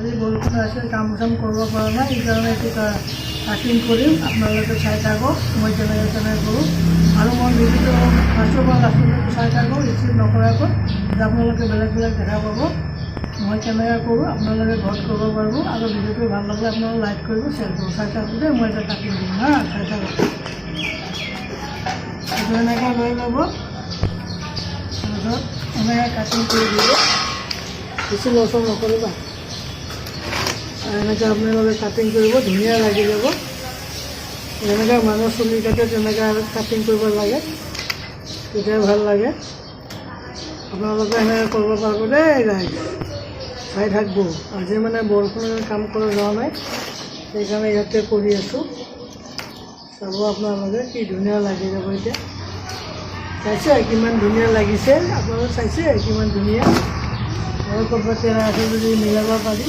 আজি বৰষুণ আছে, কাম চাম কৰিব পৰা নাই, সেইকাৰণে এইটো কাটিং কৰিম। আপোনালোকে চাই থাকক মই কেনেকৈ কৰোঁ, আৰু মই ভিডিঅ'টো ফাৰ্ষ্টৰ পৰা লাষ্টলৈকে চাই থাকক স্কিপ নকৰাকৈ, আপোনালোকে বেলেগ বেলেগ দেখা পাব। মই কেনেকৈ কৰোঁ আপোনালোকে ঘৰত কৰিব পাৰিব, আৰু ভিডিঅ'টো ভাল লাগিলে আপোনালোকে লাইক কৰিব, শ্বেয়াৰ কৰিব। চাই থাকোঁতে মই এটা কাটিং দিম হা, চাই থাকক। এইটো এনেকৈ লৈ ল'ব, তাৰপিছত এনেকৈ কাটিং কৰি দিব, বেছি লৰচৰ নকৰিবা। এনেকৈ আপোনালোকে কাটিং কৰিব, ধুনীয়া লাগি যাব। যেনেকৈ মানুহ চুলি কাটে তেনেকৈ আৰু কাটিং কৰিব লাগে, তেতিয়া ভাল লাগে। আপোনালোকে এনেকৈ কৰিব পাৰিব দেই ৰাইজ, চাই থাকিব। আজি মানে বৰষুণৰ কাম কৰা যোৱা নাই, সেইকাৰণে ইয়াতে কৰি আছোঁ। চাব আপোনালোকে কি ধুনীয়া লাগি যাব। এতিয়া চাইছে কিমান ধুনীয়া লাগিছে, আপোনালোকে চাইছে কিমান ধুনীয়া। আৰু ক'ৰবাত তেৰা আছে যদি মিলাব পাৰি।